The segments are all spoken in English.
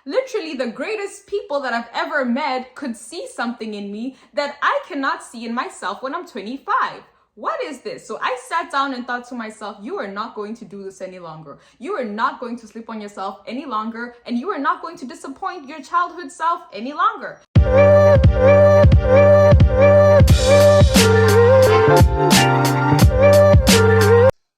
Literally, the greatest people that I've ever met could see something in me that I cannot see in myself when I'm 25. What is this? So I sat down and thought to myself, you are not going to do this any longer. You are not going to sleep on yourself any longer, and you are not going to disappoint your childhood self any longer.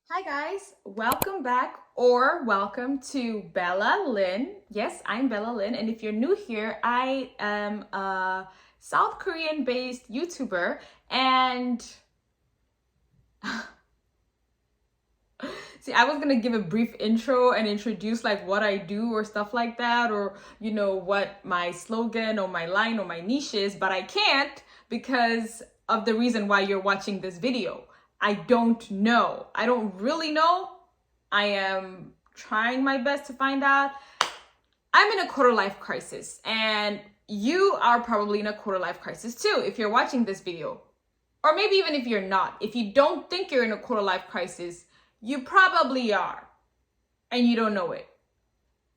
Hi guys, welcome back or welcome to Bella Lynn. Yes, I'm Bella Lynn, and if you're new here, I am a South Korean based YouTuber, and see, I was gonna give a brief intro and introduce like what I do or stuff like that, or what my slogan or my line or my niche is, but I can't because of the reason why you're watching this video. I don't know. I don't really know. I am trying my best to find out. I'm in a quarter life crisis, and you are probably in a quarter life crisis too if you're watching this video. Or maybe even if you're not. If you don't think you're in a quarter life crisis, you probably are, and you don't know it.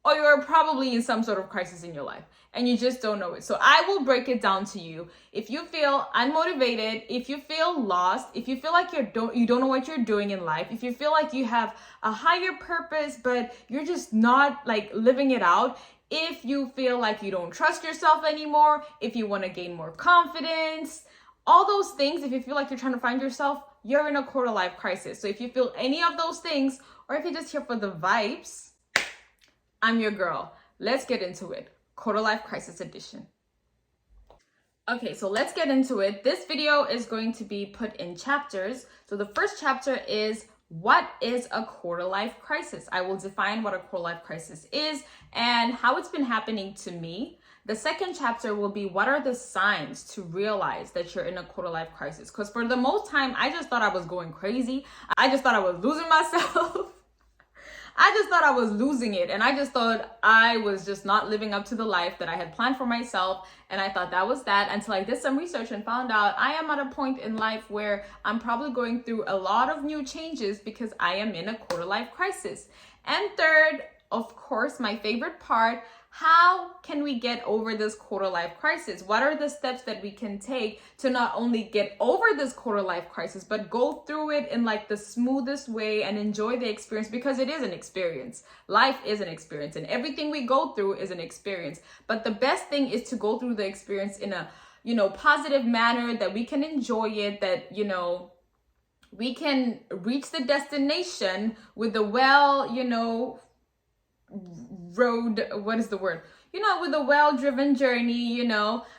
Or you're probably in some sort of crisis in your life, and you just don't know it. So I will break it down to you. If you feel unmotivated, if you feel lost, if you feel like you don't know what you're doing in life, if you feel like you have a higher purpose, but you're just not like living it out, if you feel like you don't trust yourself anymore, if you want to gain more confidence, all those things, if you feel like you're trying to find yourself, you're in a quarter life crisis. So if you feel any of those things, or if you're just here for the vibes, I'm your girl. Let's get into it. Quarter life crisis edition. Okay, so let's get into it. This video is going to be put in chapters. So the first chapter is, what is a quarter life crisis? I will define what a quarter life crisis is and how it's been happening to me. The second chapter will be, what are the signs to realize that you're in a quarter life crisis? Because for the most time, I just thought I was going crazy. I just thought I was losing myself. I just thought I was losing it. And I just thought I was just not living up to the life that I had planned for myself. And I thought that was that, until I did some research and found out I am at a point in life where I'm probably going through a lot of new changes because I am in a quarter life crisis. And third, of course, my favorite part, how can we get over this quarter life crisis? What are the steps that we can take to not only get over this quarter life crisis, but go through it in like the smoothest way and enjoy the experience, because it is an experience. Life is an experience, and everything we go through is an experience. But the best thing is to go through the experience in a, positive manner, that we can enjoy it, that, we can reach the destination with a with a well-driven journey.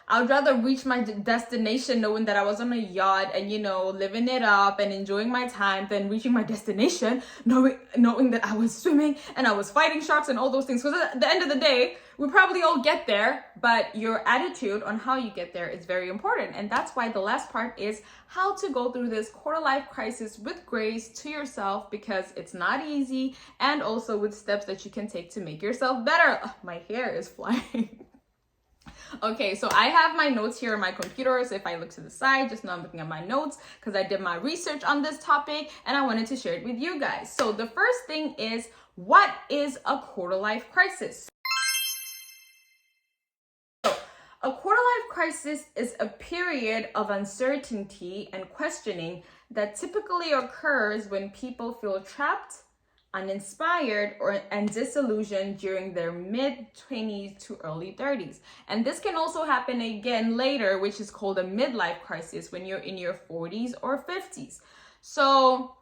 I would rather reach my destination knowing that I was on a yacht and, living it up and enjoying my time, than reaching my destination knowing that I was swimming and I was fighting sharks and all those things. Because at the end of the day, we probably all get there, but your attitude on how you get there is very important. And that's why the last part is how to go through this quarter life crisis with grace to yourself, because it's not easy, and also with steps that you can take to make yourself better. Ugh, my hair is flying. Okay, so I have my notes here on my computer. So if I look to the side, just know I'm looking at my notes because I did my research on this topic and I wanted to share it with you guys. So the first thing is, what is a quarter life crisis? A quarter life crisis is a period of uncertainty and questioning that typically occurs when people feel trapped, uninspired, and disillusioned during their mid-20s to early 30s. And this can also happen again later, which is called a midlife crisis, when you're in your 40s or 50s. So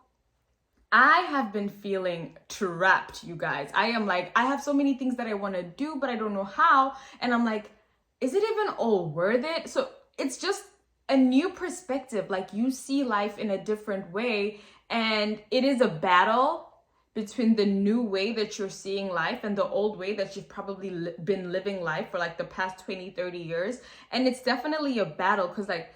I have been feeling trapped, you guys. I have so many things that I want to do, but I don't know how. And I'm like, is it even all worth it? So it's just a new perspective. Like, you see life in a different way, and it is a battle between the new way that you're seeing life and the old way that you've probably been living life for like the past 20, 30 years. And it's definitely a battle, because like,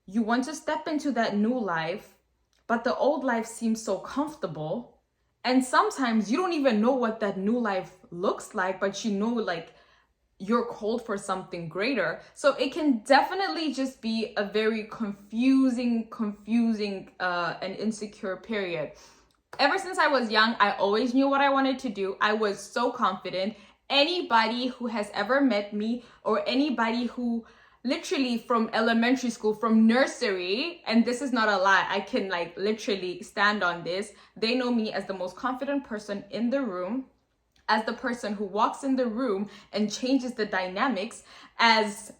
you want to step into that new life, but the old life seems so comfortable. And sometimes you don't even know what that new life looks like, but like you're called for something greater. So it can definitely just be a very confusing and insecure period. Ever since I was young, I always knew what I wanted to do. I was so confident. anybody who has ever met me, or anybody who literally from elementary school, from nursery, and this is not a lie, I can like literally stand on this, they know me as the most confident person in the room, as the person who walks in the room and changes the dynamics, as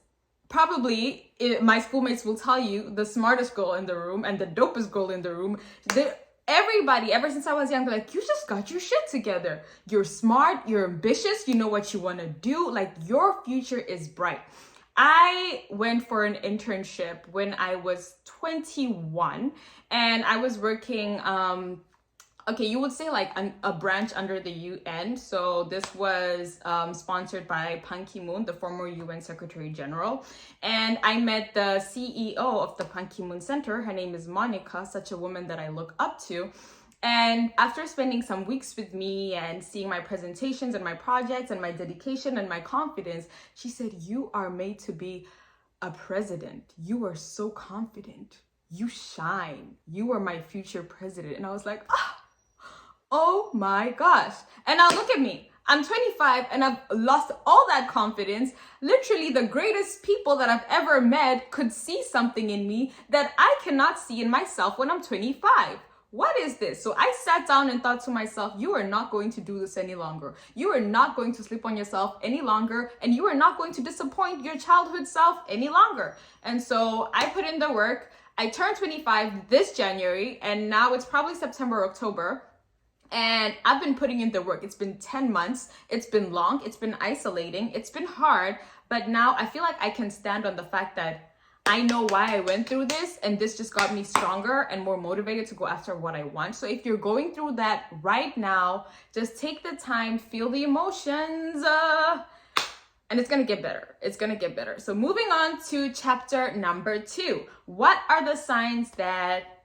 probably my schoolmates will tell you, the smartest girl in the room and the dopest girl in the room. Everybody, ever since I was young, they're like, you just got your shit together. You're smart, you're ambitious, you know what you want to do. Like, your future is bright. I went for an internship when I was 21, and I was working, okay, you would say like a branch under the UN. So this was sponsored by Ban Ki-moon, the former UN Secretary General. And I met the CEO of the Ban Ki-moon Center. Her name is Monica, such a woman that I look up to. And after spending some weeks with me and seeing my presentations and my projects and my dedication and my confidence, she said, you are made to be a president. You are so confident. You shine. You are my future president. And I was like, oh my gosh. And now look at me. I'm 25 and I've lost all that confidence. Literally, the greatest people that I've ever met could see something in me that I cannot see in myself when I'm 25. What is this? So I sat down and thought to myself, you are not going to do this any longer. You are not going to sleep on yourself any longer. And you are not going to disappoint your childhood self any longer. And so I put in the work. I turned 25 this January, and now it's probably September, October. And I've been putting in the work. It's been 10 months. It's been long. It's been isolating. It's been hard. But now I feel like I can stand on the fact that I know why I went through this. And this just got me stronger and more motivated to go after what I want. So if you're going through that right now, just take the time, feel the emotions, and it's going to get better. It's going to get better. So moving on to chapter number 2. What are the signs that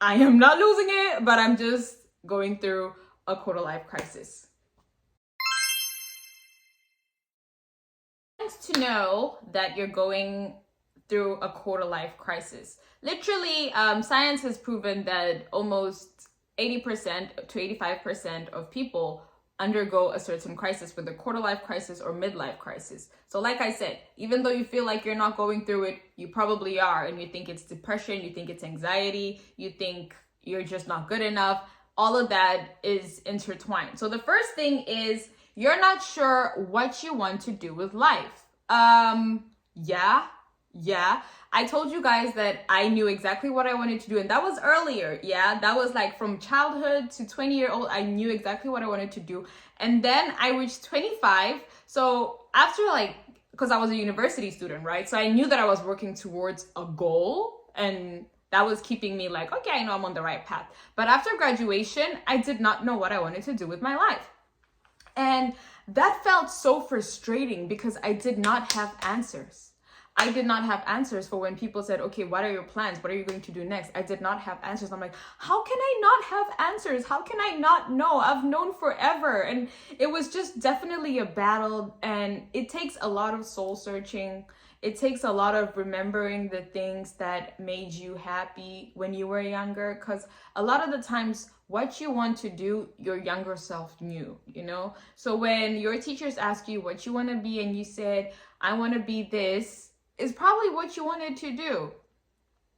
I am not losing it, but I'm just going through a quarter life crisis? It's to know that you're going through a quarter life crisis. Literally, science has proven that almost 80% to 85% of people undergo a certain crisis, with a quarter life crisis or midlife crisis. So like I said, even though you feel like you're not going through it, you probably are, and you think it's depression, you think it's anxiety, you think you're just not good enough. All of that is intertwined. So the first thing is, you're not sure what you want to do with life. Yeah. I told you guys that I knew exactly what I wanted to do, and that was earlier. Yeah, that was like from childhood to 20-year-old. I knew exactly what I wanted to do. And then I reached 25. So after, like, because I was a university student, right? So I knew that I was working towards a goal, and that was keeping me like, okay, I know I'm on the right path. But after graduation, I did not know what I wanted to do with my life. And that felt so frustrating because I did not have answers. I did not have answers for when people said, okay, what are your plans? What are you going to do next? I did not have answers. I'm like, how can I not have answers? How can I not know? I've known forever. And it was just definitely a battle. And it takes a lot of soul searching. It takes a lot of remembering the things that made you happy when you were younger. Because a lot of the times, what you want to do, your younger self knew, you know? So when your teachers ask you what you want to be and you said, I want to be this, is probably what you wanted to do.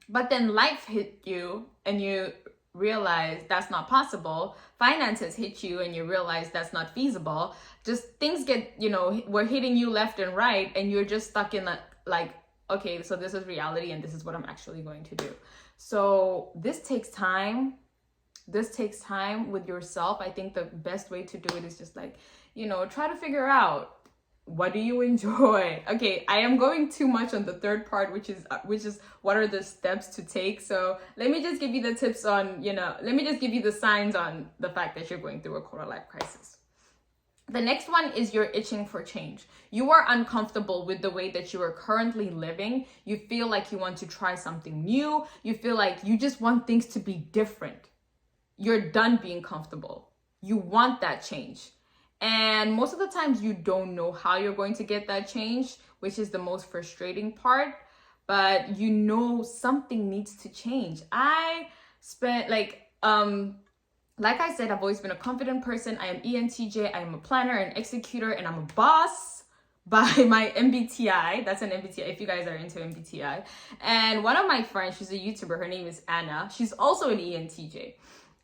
But then life hit you and you realize that's not possible. Finances hit you and you realize that's not feasible. Just things get, we're hitting you left and right, and you're just stuck in that, like, okay, so this is reality and this is what I'm actually going to do. So this takes time. This takes time with yourself. I think the best way to do it is just like, try to figure out, what do you enjoy? Okay, I am going too much on the third part, which is what are the steps to take. So let me just give you the tips on, let me just give you the signs on the fact that you're going through a quarter life crisis. The next one is you're itching for change. You are uncomfortable with the way that you are currently living. You feel like you want to try something new. You feel like you just want things to be different. You're done being comfortable. You want that change. And most of the times you don't know how you're going to get that change, which is the most frustrating part, but something needs to change. I spent like I said, I've always been a confident person. I am ENTJ. I am a planner, an executor, and I'm a boss by my MBTI. That's an MBTI if you guys are into MBTI. And one of my friends, she's a YouTuber. Her name is Anna. She's also an ENTJ.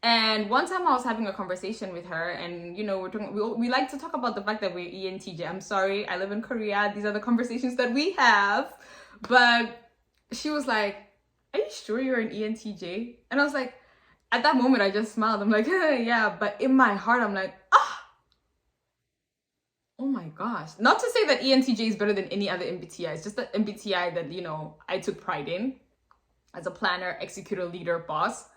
And one time I was having a conversation with her, and we like to talk about the fact that we're ENTJ. I'm sorry, I live in Korea. These are the conversations that we have. But she was like, "Are you sure you're an ENTJ?" And I was like, at that moment, I just smiled. I'm like, yeah. But in my heart, I'm like, oh my gosh. Not to say that ENTJ is better than any other MBTI. It's just the MBTI that, I took pride in as a planner, executor, leader, boss.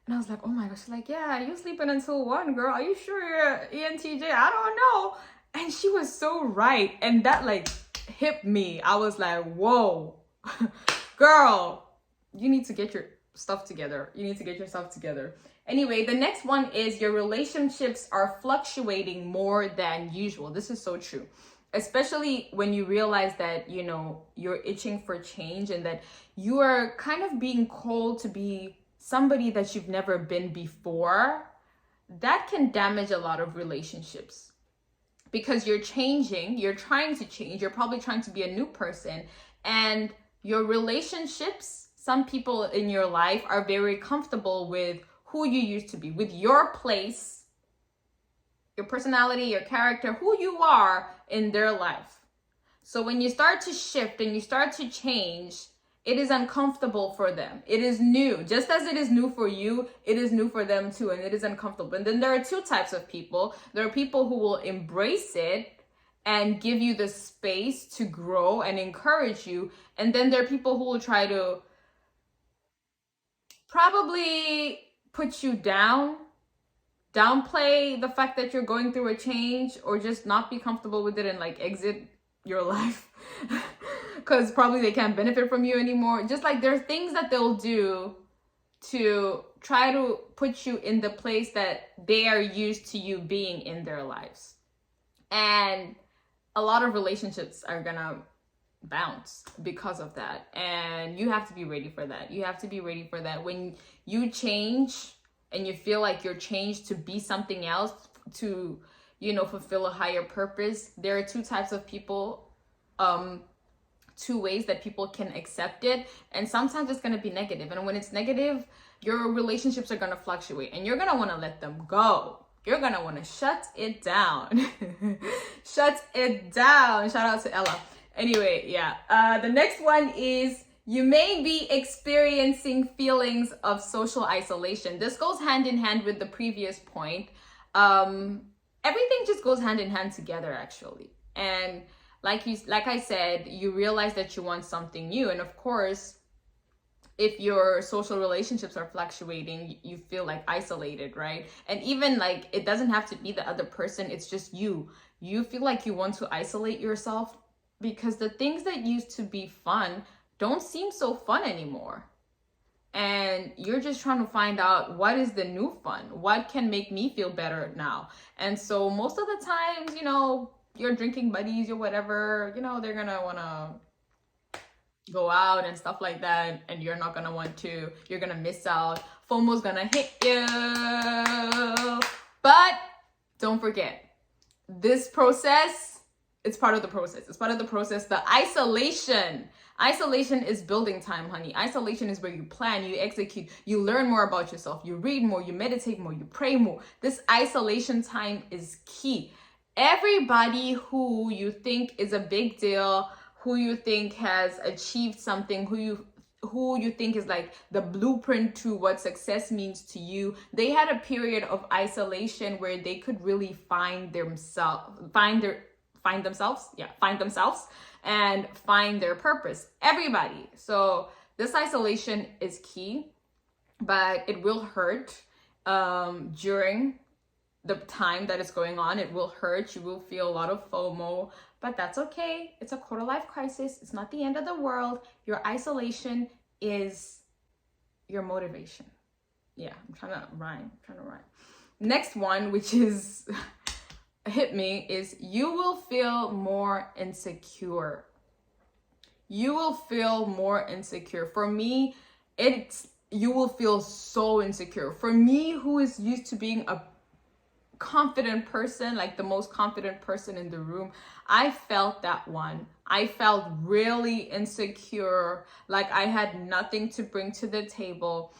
And I was like, oh my gosh. She's like, yeah, you sleeping until 1, girl. Are you sure you're ENTJ? I don't know. And she was so right. And that hit me. I was like, whoa, girl, you need to get your stuff together. You need to get yourself together. Anyway, the next one is your relationships are fluctuating more than usual. This is so true, especially when you realize that, you're itching for change and that you are kind of being called to be somebody that you've never been before. That can damage a lot of relationships because you're changing, you're trying to change, you're probably trying to be a new person, and your relationships, some people in your life are very comfortable with who you used to be, with your place, your personality, your character, who you are in their life. So when you start to shift and you start to change, it is uncomfortable for them. It is new. Just as it is new for you, it is new for them too, and it is uncomfortable. And then there are two types of people. There are people who will embrace it and give you the space to grow and encourage you. And then there are people who will try to probably put you down, downplay the fact that you're going through a change, or just not be comfortable with it and exit your life because probably they can't benefit from you anymore. Just there's things that they'll do to try to put you in the place that they are used to you being in their lives. And a lot of relationships are gonna bounce because of that, and you have to be ready for that. You have to be ready for that. When you change and you feel like you're changed to be something else, to fulfill a higher purpose, there are two types of people, two ways that people can accept it. And sometimes it's going to be negative, and when it's negative, your relationships are going to fluctuate, and you're going to want to let them go. You're going to want to shut it down. Shut it down. Shout out to Ella. Anyway, yeah. The next one is you may be experiencing feelings of social isolation. This goes hand in hand with the previous point. Everything just goes hand in hand together, actually. And like I said, you realize that you want something new. And of course, if your social relationships are fluctuating, you feel isolated, right? And even it doesn't have to be the other person. It's just you. You feel like you want to isolate yourself because the things that used to be fun don't seem so fun anymore. And you're just trying to find out what is the new fun, what can make me feel better now. And so most of the times, your drinking buddies or whatever, they're gonna want to go out and stuff like that, and you're not gonna want to. You're gonna miss out. FOMO's gonna hit you. But don't forget, this process, it's part of the process. It's part of the process. The isolation is building time, honey. Isolation is where you plan, you execute, you learn more about yourself, you read more, you meditate more, you pray more. This isolation time is key. Everybody who you think is a big deal, who you think has achieved something, who you think is the blueprint to what success means to you, they had a period of isolation where they could really find themselves and find their purpose. Everybody. So this isolation is key, but it will hurt during the time that it's going on. It will hurt. You will feel a lot of FOMO, but that's okay. It's a quarter life crisis. It's not the end of the world. Your isolation is your motivation. Yeah, I'm trying to rhyme. Next one, which is hit me, is you will feel more insecure. You will feel more insecure. For me, it's you will feel so insecure. For me, who is used to being a confident person, like the most confident person in the room, I felt that one. I felt really insecure, like I had nothing to bring to the table.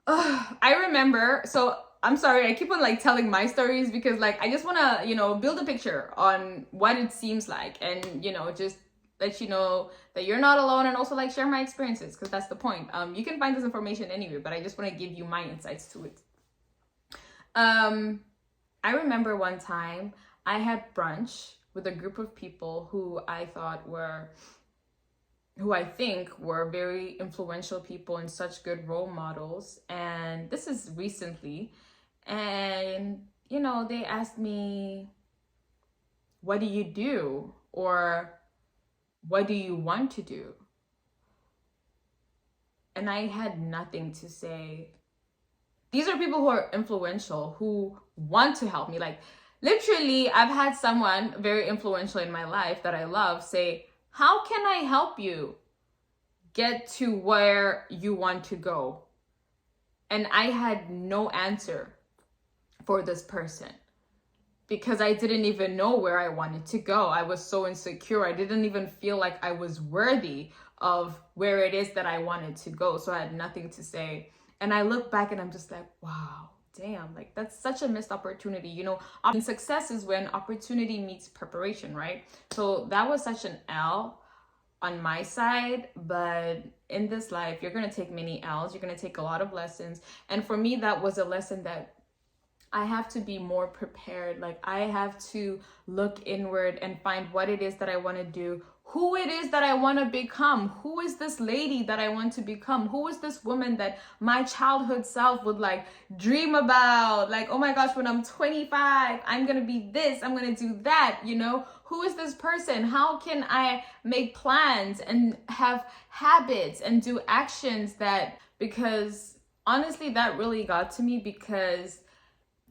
I remember, so I'm sorry, I keep on like telling my stories because like I just want to, build a picture on what it seems like, and just let you know that you're not alone, and also like share my experiences, because that's the point. You can find this information anywhere, but I just want to give you my insights to it. I remember one time I had brunch with a group of people who I think were very influential people and such good role models. And this is recently. And, they asked me, what do you do? Or what do you want to do? And I had nothing to say. These are people who are influential, who want to help me. Like, literally, I've had someone very influential in my life that I love say, how can I help you get to where you want to go? And I had no answer for this person because I didn't even know where I wanted to go. I was so insecure. I didn't even feel like I was worthy of where it is that I wanted to go. So I had nothing to say. And I look back and I'm just like, wow, damn, like that's such a missed opportunity. And success is when opportunity meets preparation, right? So that was such an L on my side. But in this life, you're going to take many L's. You're going to take a lot of lessons. And for me, that was a lesson that I have to be more prepared. Like I have to look inward and find what it is that I want to do, who it is that I want to become, who is this lady that I want to become, who is this woman that my childhood self would like dream about, like, oh my gosh, when I'm 25, I'm going to be this, I'm going to do that, who is this person? How can I make plans and have habits and do actions because honestly, that really got to me, because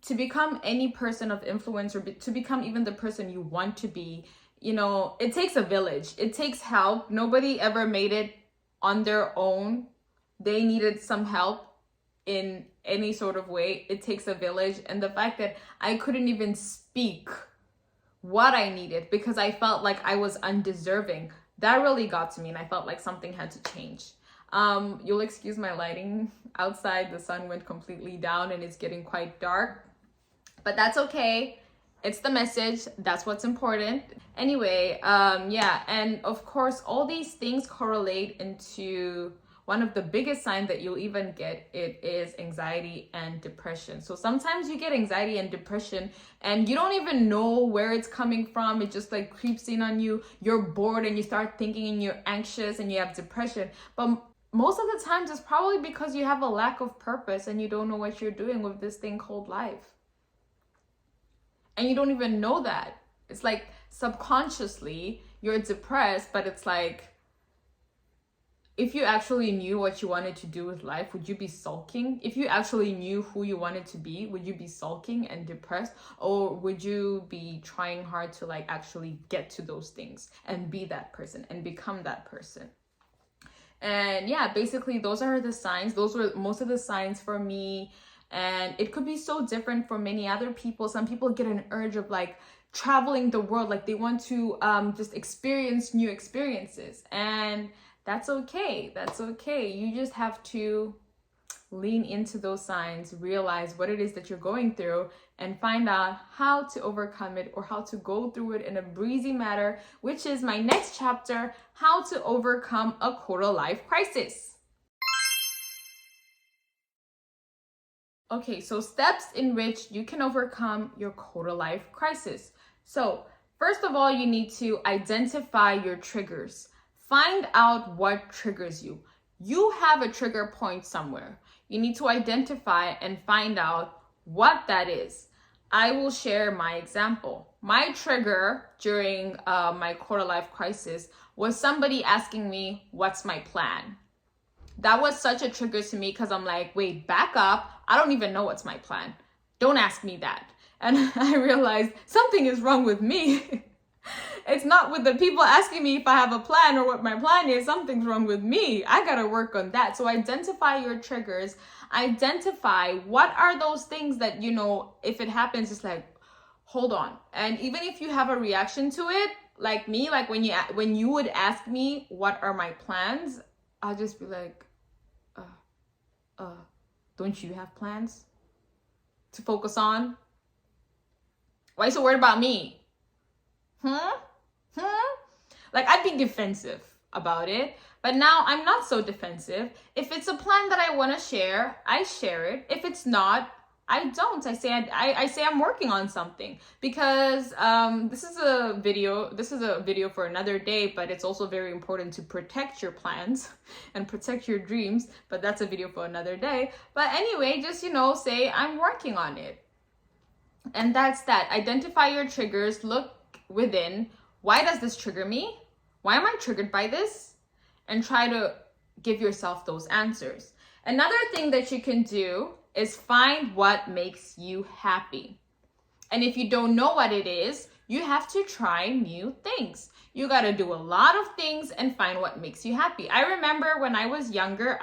to become any person of influence, or to become even the person you want to be, it takes a village. It takes help. Nobody ever made it on their own. They needed some help in any sort of way. It takes a village. And the fact that I couldn't even speak what I needed because I felt like I was undeserving, that really got to me. And I felt like something had to change. You'll excuse my lighting outside. The sun went completely down and it's getting quite dark, but that's okay. It's the message. That's what's important. Anyway, and of course, all these things correlate into one of the biggest signs that you'll even get. It is anxiety and depression. So sometimes you get anxiety and depression and you don't even know where it's coming from. It just like creeps in on you. You're bored and you start thinking and you're anxious and you have depression. But most of the times it's probably because you have a lack of purpose and you don't know what you're doing with this thing called life. And you don't even know that. It's like subconsciously you're depressed, but it's like, if you actually knew what you wanted to do with life, would you be sulking? If you actually knew who you wanted to be, would you be sulking and depressed? Or would you be trying hard to like actually get to those things and be that person and become that person? And yeah, basically those are the signs. Those were most of the signs for me. And it could be so different for many other people. Some people get an urge of like traveling the world, like they want to just experience new experiences, and that's okay. That's okay. You just have to lean into those signs, realize what it is that you're going through, and find out how to overcome it or how to go through it in a breezy manner, which is my next chapter, how to overcome a quarter life crisis. Okay, so steps in which you can overcome your quarter life crisis. So first of all, you need to identify your triggers. Find out what triggers you. You have a trigger point somewhere. You need to identify and find out what that is. I will share my example. My trigger during my quarter life crisis was somebody asking me, what's my plan? That was such a trigger to me because I'm like, wait, back up. I don't even know what's my plan. Don't ask me that. And I realized something is wrong with me. It's not with the people asking me if I have a plan or what my plan is. Something's wrong with me. I gotta work on that. So identify your triggers. Identify what are those things that, if it happens, it's like, hold on. And even if you have a reaction to it, like me, like when you would ask me what are my plans, I'll just be like, don't you have plans to focus on? Why are you so worried about me? Like, I'd be defensive about it, but now I'm not so defensive. If it's a plan that I want to share, I share it. If it's not, I don't. I say I'm working on something, because this is a video for another day, but it's also very important to protect your plans and protect your dreams, but that's a video for another day. But anyway, just say I'm working on it. And that's that. Identify your triggers, look within. Why does this trigger me? Why am I triggered by this? And try to give yourself those answers. Another thing that you can do is find what makes you happy. And if you don't know what it is, you have to try new things. You got to do a lot of things and find what makes you happy. I remember when I was younger,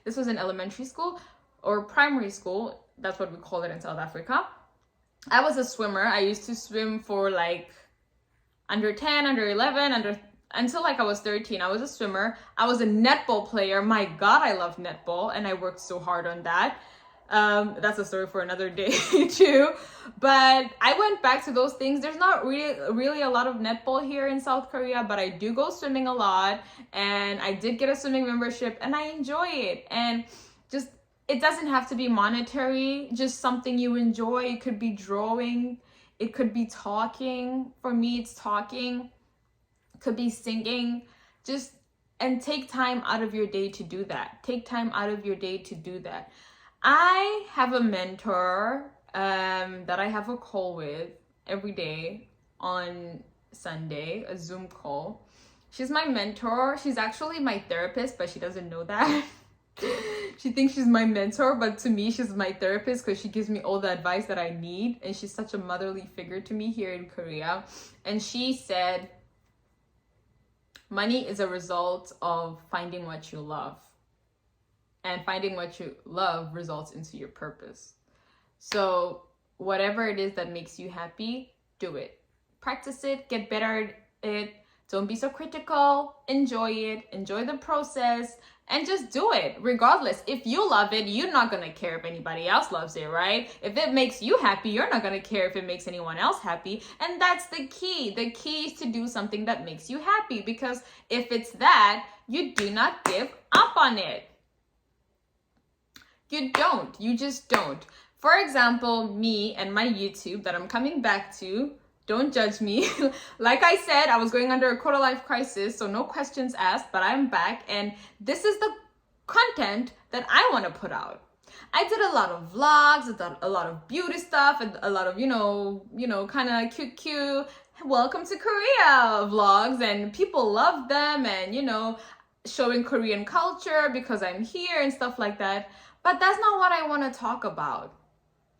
this was in elementary school or primary school. That's what we call it in South Africa. I was a swimmer. I used to swim for like under 10, under 11, until like I was 13. I was a swimmer. I was a netball player. My God, I love netball, and I worked so hard on that. That's a story for another day too. But I went back to those things. There's not really a lot of netball here in South Korea, but I do go swimming a lot, and I did get a swimming membership, and I enjoy it. And just, it doesn't have to be monetary, just something you enjoy. It could be drawing, it could be talking. For me, it's talking. It could be singing. And take time out of your day to do that. Take time out of your day to do that. I have a mentor that I have a call with every day on Sunday, a Zoom call. She's my mentor. She's actually my therapist, but she doesn't know that. She thinks she's my mentor, but to me, she's my therapist, because she gives me all the advice that I need. And she's such a motherly figure to me here in Korea. And she said, money is a result of finding what you love. And finding what you love results into your purpose. So whatever it is that makes you happy, do it. Practice it, get better at it. Don't be so critical. Enjoy it. Enjoy the process. And just do it regardless. If you love it, you're not going to care if anybody else loves it, right? If it makes you happy, you're not going to care if it makes anyone else happy. And that's the key. The key is to do something that makes you happy, because if it's that, you do not give up on it. You don't. You just don't. For example, me and my YouTube that I'm coming back to, don't judge me. Like I said, I was going under a quarter life crisis, so no questions asked, but I'm back, and this is the content that I want to put out. I did a lot of vlogs, I did a lot of beauty stuff, and a lot of, kind of cute, welcome to Korea vlogs, and people love them, and, showing Korean culture because I'm here and stuff like that. But that's not what I want to talk about.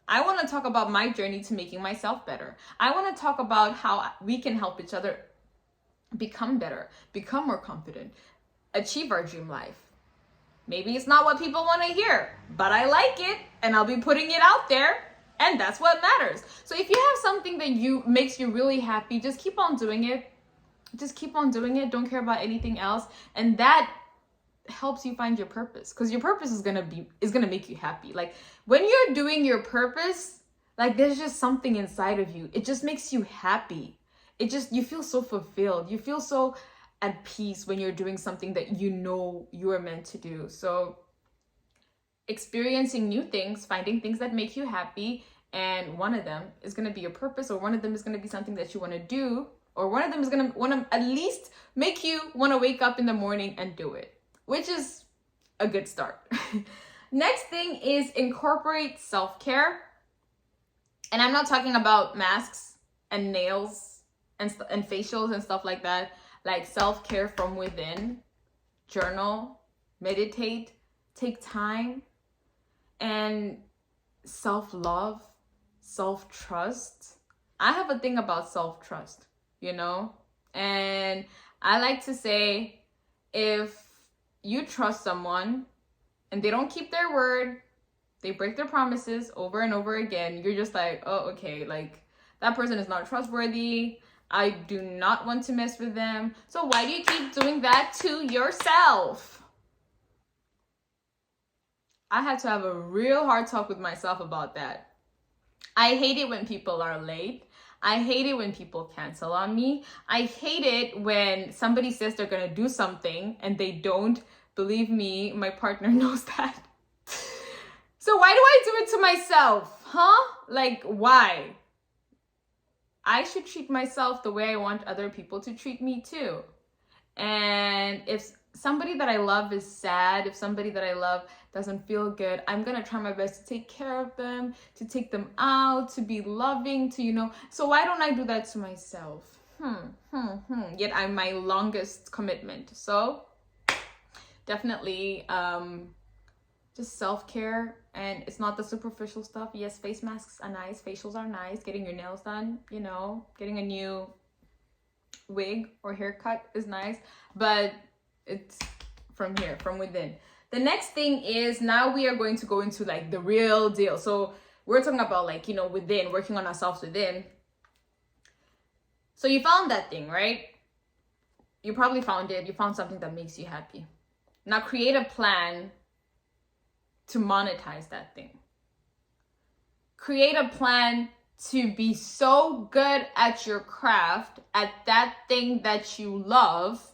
I want to talk about my journey to making myself better. I want to talk about how we can help each other become better, become more confident, achieve our dream life. Maybe it's not what people want to hear, but I like it, and I'll be putting it out there, and that's what matters. So if you have something that makes you really happy, just keep on doing it. Just keep on doing it. Don't care about anything else, and that helps you find your purpose, because your purpose is gonna make you happy. Like, when you're doing your purpose, like, there's just something inside of you. It just makes you happy. You feel so fulfilled. You feel so at peace when you're doing something that you are meant to do. So experiencing new things, finding things that make you happy, and one of them is going to be your purpose, or one of them is going to be something that you want to do, or one of them is going to want to at least make you want to wake up in the morning and do it, which is a good start. Next thing is incorporate self-care. And I'm not talking about masks and nails and facials and stuff like that. Like self-care from within. Journal, meditate, take time, and self-love, self-trust. I have a thing about self-trust. you know? And I like to say, if you trust someone and they don't keep their word, they break their promises over and over again, you're just like, oh, okay, like that person is not trustworthy. I do not want to mess with them. So why do you keep doing that to yourself? I had to have a real hard talk with myself about that. I hate it when people are late. I hate it when people cancel on me. I hate it when somebody says they're gonna do something and they don't. Believe me, my partner knows that. So why do I do it to myself? Huh? Like, why? I should treat myself the way I want other people to treat me too. And if somebody that I love is sad, if somebody that I love doesn't feel good, I'm gonna try my best to take care of them, to take them out, to be loving, to, you know. So why don't I do that to myself? Yet I'm my longest commitment. So definitely just self-care. And it's not the superficial stuff. Yes, face masks are nice, facials are nice, getting your nails done, you know, getting a new wig or haircut is nice, but it's from here, from within. The next thing is, now we are going to go into like the real deal. So we're talking about like, you know, within, working on ourselves within. So you found that thing, right? You probably found it. You found something that makes you happy. Now create a plan to monetize that thing. Create a plan to be so good at your craft, at that thing that you love,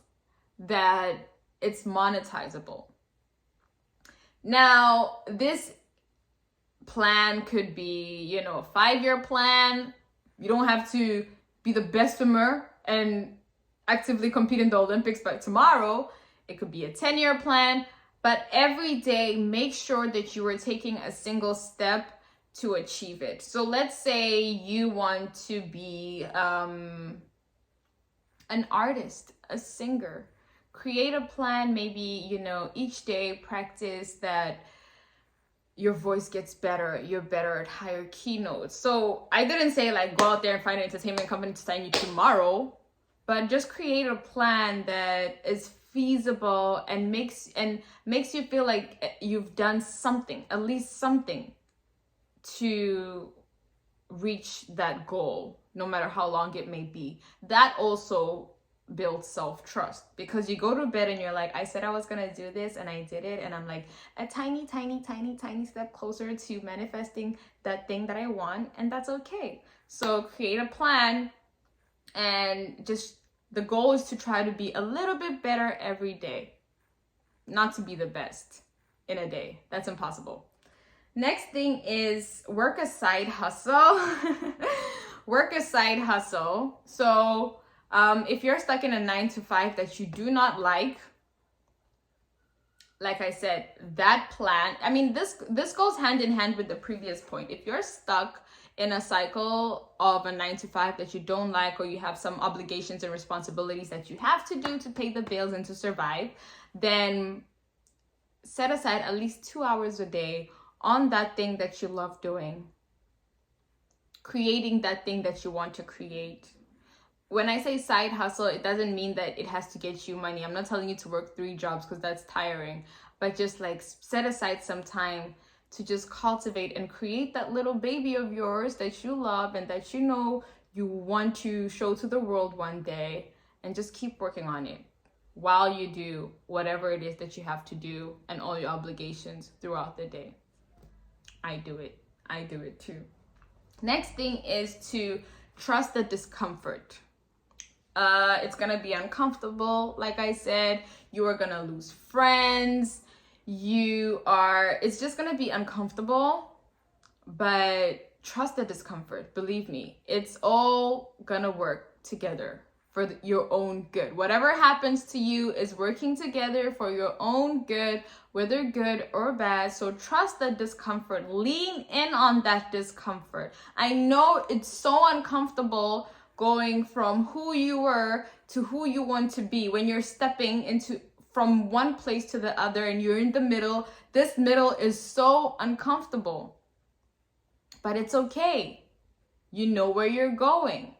that it's monetizable. Now, this plan could be, you know, a 5-year plan. You don't have to be the best swimmer and actively compete in the Olympics by tomorrow. It could be a 10-year plan. But every day, make sure that you are taking a single step to achieve it. So let's say you want to be an artist, a singer. Create a plan, maybe, you know, each day practice that your voice gets better, you're better at higher keynotes. So I didn't say like go out there and find an entertainment company to sign you tomorrow, but just create a plan that is feasible and makes you feel like you've done something, at least something, to reach that goal, no matter how long it may be. That also builds self-trust, because you go to bed and you're like, I said I was gonna do this and I did it, and I'm like a tiny step closer to manifesting that thing that I want, and that's okay. So create a plan, and just the goal is to try to be a little bit better every day, not to be the best in a day. That's impossible. Next thing is work a side hustle. Work a side hustle. So if you're stuck in a 9-to-5 that you do not like I said, that plan, I mean, this goes hand in hand with the previous point. If you're stuck in a cycle of a 9-to-5 that you don't like, or you have some obligations and responsibilities that you have to do to pay the bills and to survive, then set aside at least 2 hours a day on that thing that you love doing, creating that thing that you want to create. When I say side hustle, it doesn't mean that it has to get you money. I'm not telling you to work 3 jobs, because that's tiring, but just like set aside some time to just cultivate and create that little baby of yours that you love and that you know you want to show to the world one day, and just keep working on it while you do whatever it is that you have to do and all your obligations throughout the day. I do it too. Next thing is to trust the discomfort. It's gonna be uncomfortable. Like I said, you are gonna lose friends. It's just gonna be uncomfortable, but trust the discomfort. Believe me, it's all gonna work together for your own good. Whatever happens to you is working together for your own good, whether good or bad. So trust the discomfort. Lean in on that discomfort. I know it's so uncomfortable going from who you were to who you want to be when you're stepping into from one place to the other and you're in the middle. This middle is so uncomfortable, but it's okay. You know where you're going.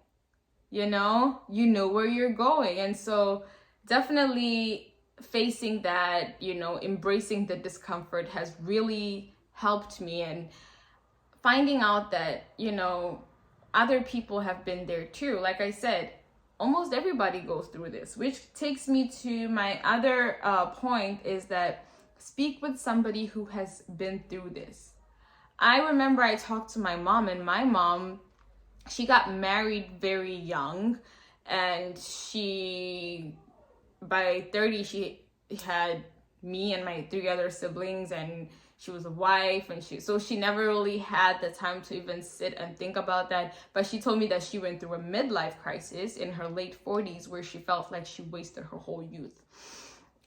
you know where you're going. And so definitely facing that, embracing the discomfort has really helped me, and finding out that, other people have been there too. Like I said, almost everybody goes through this, which takes me to my other point, is that speak with somebody who has been through this. I remember I talked to my mom, and my mom, she got married very young, and by 30, she had me and my 3 other siblings, and she was a wife, and she never really had the time to even sit and think about that. But she told me that she went through a midlife crisis in her late 40s, where she felt like she wasted her whole youth.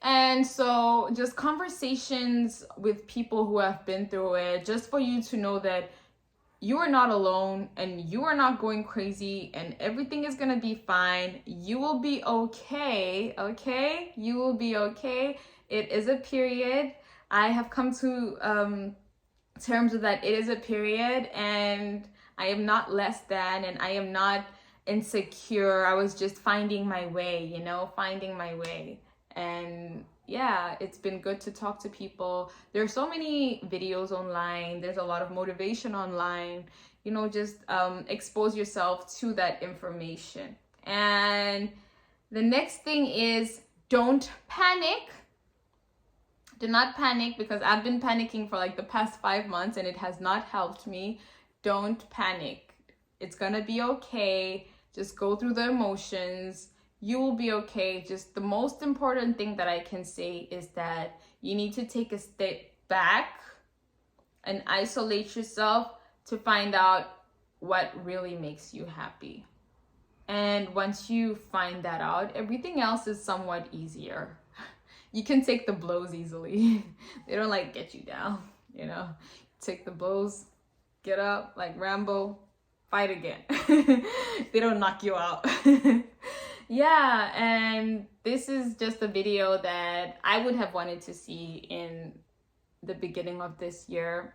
And so just conversations with people who have been through it, just for you to know that you are not alone, and you are not going crazy, and everything is gonna be fine. You will be okay, okay? You will be okay. It is a period. I have come to terms with that. It is a period, and I am not less than, and I am not insecure. I was just finding my way, finding my way. And yeah, it's been good to talk to people. There's so many videos online. There's a lot of motivation online. Just expose yourself to that information. And the next thing is, don't panic. Do not panic, because I've been panicking for like the past 5 months, and it has not helped me. Don't panic. It's gonna be okay. Just go through the emotions. You will be okay. Just the most important thing that I can say is that you need to take a step back and isolate yourself to find out what really makes you happy. And once you find that out, everything else is somewhat easier. You can take the blows easily. They don't get you down, Take the blows, get up like Rambo, fight again. They don't knock you out. Yeah, and this is just a video that I would have wanted to see in the beginning of this year.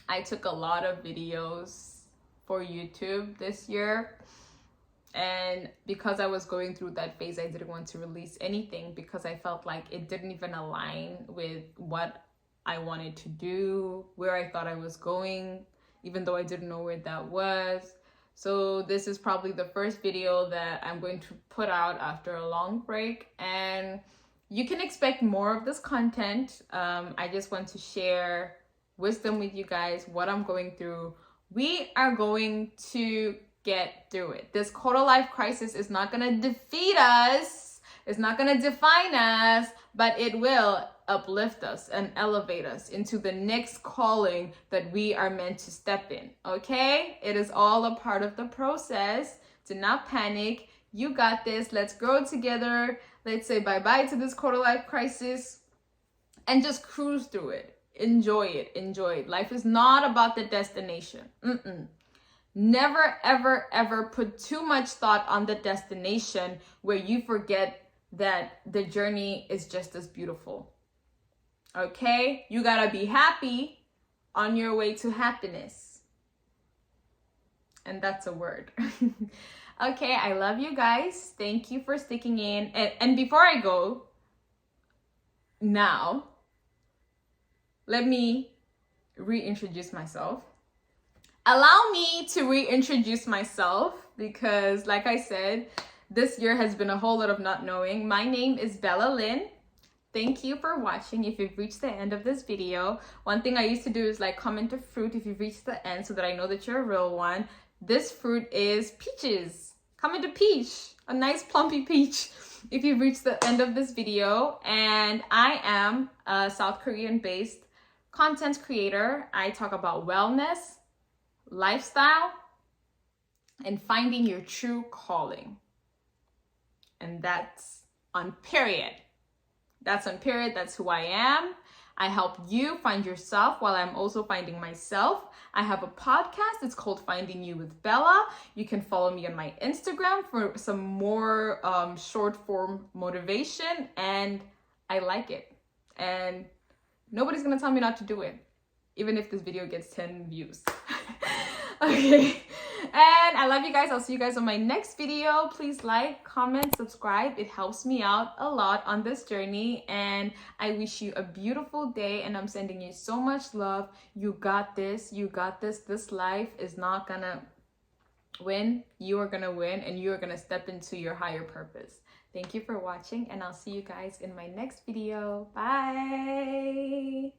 I took a lot of videos for YouTube this year, and because I was going through that phase, I didn't want to release anything, because I felt like it didn't even align with what I wanted to do, where I thought I was going, even though I didn't know where that was. So this is probably the first video that I'm going to put out after a long break, and you can expect more of this content. I just want to share wisdom with you guys, what I'm going through. We are going to get through it. This quarter life crisis is not going to defeat us. It's not going to define us, but it will uplift us and elevate us into the next calling that we are meant to step in. Okay? It is all a part of the process. Do not panic. You got this. Let's grow together. Let's say bye-bye to this quarter life crisis and just cruise through it. Enjoy it. Enjoy it. Life is not about the destination. Never, ever, ever put too much thought on the destination where you forget that the journey is just as beautiful. Okay? You gotta be happy on your way to happiness. And that's a word. Okay, I love you guys. Thank you for sticking in. And before I go, now, let me reintroduce myself. Allow me to reintroduce myself, because like I said, this year has been a whole lot of not knowing. My name is Bella Lynn. Thank you for watching. If you've reached the end of this video, one thing I used to do is comment a fruit if you've reached the end, so that I know that you're a real one. This fruit is peaches. Comment a peach, a nice plumpy peach, if you've reached the end of this video. And I am a South Korean based content creator. I talk about wellness, lifestyle, and finding your true calling. And that's on period. That's on period. That's who I am. I help you find yourself while I'm also finding myself. I have a podcast. It's called Finding You with Bella. You can follow me on my Instagram for some more short form motivation. And I like it. And nobody's going to tell me not to do it, even if this video gets 10 views. Okay. And I love you guys. I'll see you guys on my next video. Please like, comment, subscribe. It helps me out a lot on this journey. And I wish you a beautiful day. And I'm sending you so much love. You got this. You got this. This life is not gonna win. You are gonna win, and you are gonna step into your higher purpose. Thank you for watching, and I'll see you guys in my next video. Bye.